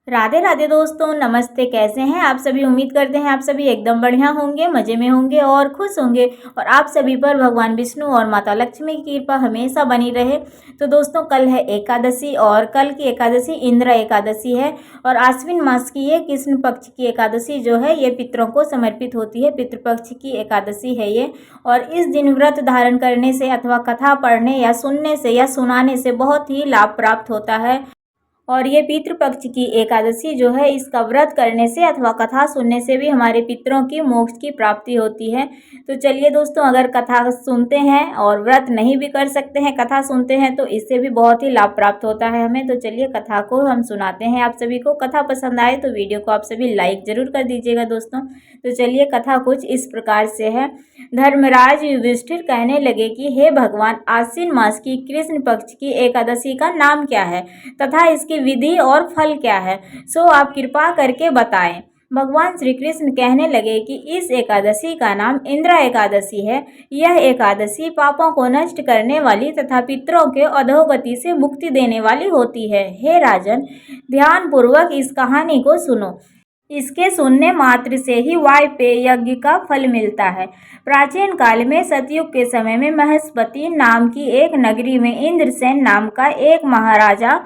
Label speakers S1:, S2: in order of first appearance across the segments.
S1: राधे राधे दोस्तों, नमस्ते। कैसे हैं आप सभी? उम्मीद करते हैं आप सभी एकदम बढ़िया होंगे, मज़े में होंगे और खुश होंगे और आप सभी पर भगवान विष्णु और माता लक्ष्मी की कृपा हमेशा बनी रहे। तो दोस्तों, कल है एकादशी और कल की एकादशी इंद्र एकादशी है और आश्विन मास की ये कृष्ण पक्ष की एकादशी जो है ये पितरों को समर्पित होती है। पितृपक्ष की एकादशी है ये। और इस दिन व्रत धारण करने से अथवा कथा पढ़ने या सुनने से या सुनाने से बहुत ही लाभ प्राप्त होता है। और ये पितृपक्ष की एकादशी जो है इसका व्रत करने से अथवा कथा सुनने से भी हमारे पितरों की मोक्ष की प्राप्ति होती है। तो चलिए दोस्तों, अगर कथा सुनते हैं और व्रत नहीं भी कर सकते हैं, कथा सुनते हैं तो इससे भी बहुत ही लाभ प्राप्त होता है हमें। तो चलिए कथा को हम सुनाते हैं आप सभी को। कथा पसंद आए तो वीडियो को आप सभी लाइक जरूर कर दीजिएगा दोस्तों। तो चलिए कथा कुछ इस प्रकार से है। धर्मराज युधिष्ठिर कहने लगे कि हे भगवान, आश्विन मास की कृष्ण पक्ष की एकादशी का नाम क्या है तथा इसकी विधि और फल क्या है, सो आप कृपा करके बताएं। भगवान श्री कृष्ण कहने लगे कि इस एकादशी का नाम इंद्र एकादशी है। यह एकादशी पापों को नष्ट करने वाली तथा पितरों के अधोगति से मुक्ति देने वाली होती है। हे राजन, ध्यान पूर्वक इस कहानी को सुनो। इसके सुनने मात्र से ही वायपेय यज्ञ का फल मिलता है। प्राचीन काल में सतयुग के समय में महेशपति नाम की एक नगरी में इंद्रसेन नाम का एक महाराजा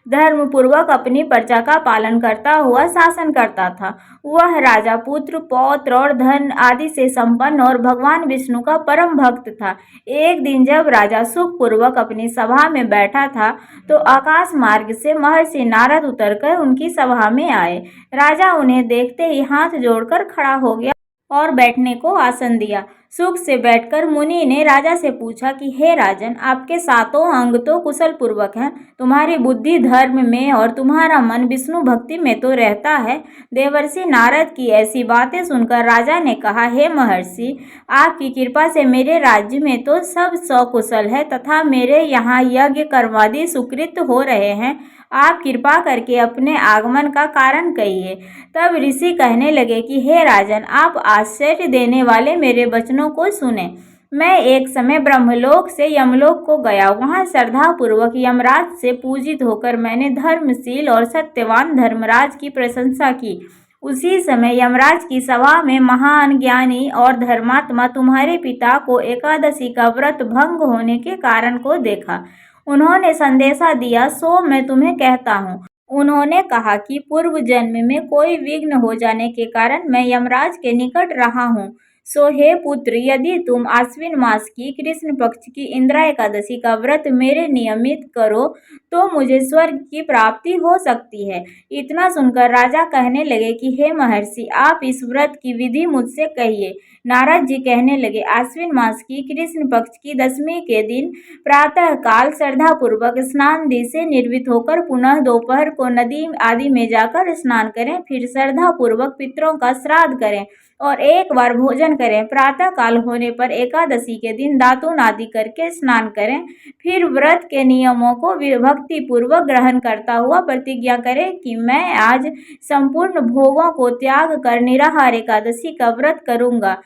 S1: धर्मपूर्वक अपनी प्रजा का पालन करता हुआ शासन करता था। वह राजा पुत्र, पौत्र और धन आदि से संपन्न और भगवान विष्णु का परम भक्त था। एक दिन जब राजा सुखपूर्वक अपनी सभा में बैठा था तो आकाश मार्ग से महर्षि नारद उतरकर उनकी सभा में आए। राजा उन्हें देखते ही हाथ जोड़कर खड़ा हो गया और बैठने को आसन दिया। सुख से बैठकर मुनि ने राजा से पूछा कि हे राजन, आपके सातों अंग तो कुशल पूर्वक हैं, तुम्हारी बुद्धि धर्म में और तुम्हारा मन विष्णु भक्ति में तो रहता है। देवर्षि नारद की ऐसी बातें सुनकर राजा ने कहा, हे महर्षि, आपकी कृपा से मेरे राज्य में तो सब सकुशल है तथा मेरे यहाँ यज्ञ कर्मादि सुकृत हो रहे हैं। आप कृपा करके अपने आगमन का कारण कहिए। तब ऋषि कहने लगे कि हे राजन, आप आश्चर्य देने वाले मेरे वचनों को सुने। मैं एक समय ब्रह्मलोक से यमलोक को गया। वहां श्रद्धा पूर्वक यमराज से पूजित होकर मैंने धर्मशील और सत्यवान धर्मराज की प्रशंसा की। उसी समय यमराज की सभा में महान ज्ञानी और धर्मात्मा तुम्हारे पिता को एकादशी का व्रत भंग होने के कारण को देखा। उन्होंने संदेशा दिया, सो मैं तुम्हें कहता हूँ। उन्होंने कहा कि पूर्व जन्म में कोई विघ्न हो जाने के कारण मैं यमराज के निकट रहा हूँ। सो हे पुत्र, यदि तुम आश्विन मास की कृष्ण पक्ष की इंद्रा एकादशी का व्रत मेरे नियमित करो तो मुझे स्वर्ग की प्राप्ति हो सकती है। इतना सुनकर राजा कहने लगे कि हे महर्षि, आप इस व्रत की विधि मुझसे कहिए। नारद जी कहने लगे, आश्विन मास की कृष्ण पक्ष की दशमी के दिन प्रातः काल श्रद्धा पूर्वक स्नान दी से निर्वित होकर पुनः दोपहर को नदी आदि में जाकर स्नान करें। फिर श्रद्धा पूर्वक पितरों का श्राद्ध करें और एक बार भोजन करें। प्रातः काल होने पर एकादशी के दिन दातून आदि करके स्नान करें। फिर व्रत के नियमों को भक्ति पूर्वक ग्रहण करता हुआ प्रतिज्ञा करें कि मैं आज संपूर्ण भोगों को त्याग कर निराहार एकादशी का व्रत करूंगा।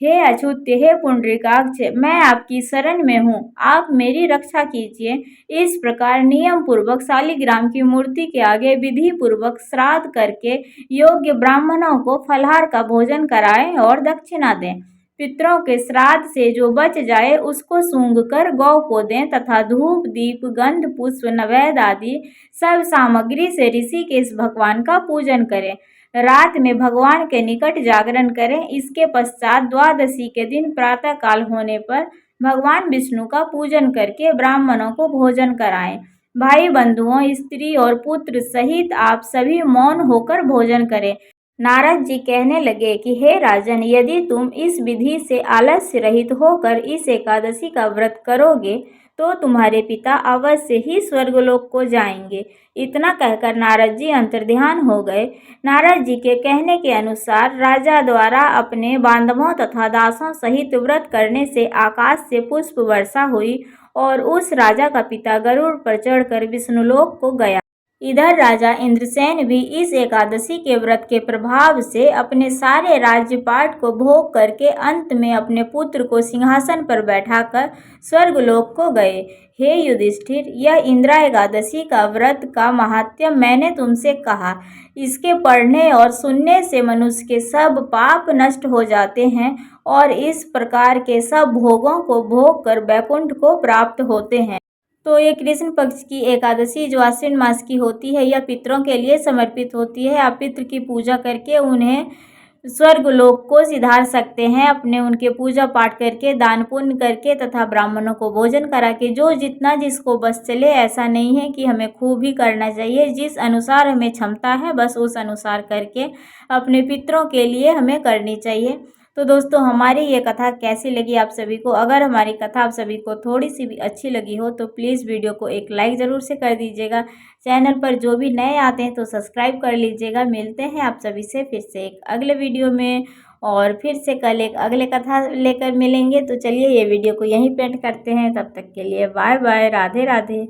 S1: हे अच्युत्य, हे पुंडरीकाक्ष, मैं आपकी शरण में हूँ, आप मेरी रक्षा कीजिए। इस प्रकार नियम पूर्वक शालिग्राम की मूर्ति के आगे विधि पूर्वक श्राद्ध करके योग्य ब्राह्मणों को फलाहार का भोजन कराएं और दक्षिणा दें। पितरों के श्राद्ध से जो बच जाए उसको सूंघ कर गौ को दें तथा धूप, दीप, गंध, पुष्प, नैवेद्य आदि सब सामग्री से ऋषि के इस भगवान का पूजन करें। रात में भगवान के निकट जागरण करें। इसके पश्चात द्वादशी के दिन प्रातः काल होने पर भगवान विष्णु का पूजन करके ब्राह्मणों को भोजन कराएं। भाई बंधुओं, स्त्री और पुत्र सहित आप सभी मौन होकर भोजन करें। नारद जी कहने लगे कि हे राजन, यदि तुम इस विधि से आलस्य रहित होकर इस एकादशी का व्रत करोगे तो तुम्हारे पिता अवश्य ही स्वर्गलोक को जाएंगे। इतना कहकर नारद जी अंतर्ध्यान हो गए। नारद जी के कहने के अनुसार राजा द्वारा अपने बांधवों तथा दासों सहित व्रत करने से आकाश से पुष्प वर्षा हुई और उस राजा का पिता गरुड़ पर चढ़कर विष्णुलोक को गया। इधर राजा इंद्रसेन भी इस एकादशी के व्रत के प्रभाव से अपने सारे राज्यपाट को भोग करके अंत में अपने पुत्र को सिंहासन पर बैठाकर स्वर्गलोक को गए। हे युधिष्ठिर, यह इंदिरा एकादशी का व्रत का महात्म्य मैंने तुमसे कहा। इसके पढ़ने और सुनने से मनुष्य के सब पाप नष्ट हो जाते हैं और इस प्रकार के सब भोगों को भोग कर वैकुंठ को प्राप्त होते हैं। तो ये कृष्ण पक्ष की एकादशी जो आश्विन मास की होती है, यह पितरों के लिए समर्पित होती है। आप पितृ की पूजा करके उन्हें स्वर्ग लोक को सिधार सकते हैं, अपने उनके पूजा पाठ करके, दान पुण्य करके तथा ब्राह्मणों को भोजन करा के। जो जितना जिसको बस चले, ऐसा नहीं है कि हमें खूब ही करना चाहिए। जिस अनुसार हमें क्षमता है बस उस अनुसार करके अपने पितरों के लिए हमें करनी चाहिए। तो दोस्तों, हमारी ये कथा कैसी लगी आप सभी को? अगर हमारी कथा आप सभी को थोड़ी सी भी अच्छी लगी हो तो प्लीज़ वीडियो को एक लाइक ज़रूर से कर दीजिएगा। चैनल पर जो भी नए आते हैं तो सब्सक्राइब कर लीजिएगा। मिलते हैं आप सभी से फिर से एक अगले वीडियो में, और फिर से कल एक अगले कथा लेकर मिलेंगे। तो चलिए ये वीडियो को यहीं पेंट करते हैं। तब तक के लिए बाय बाय, राधे राधे।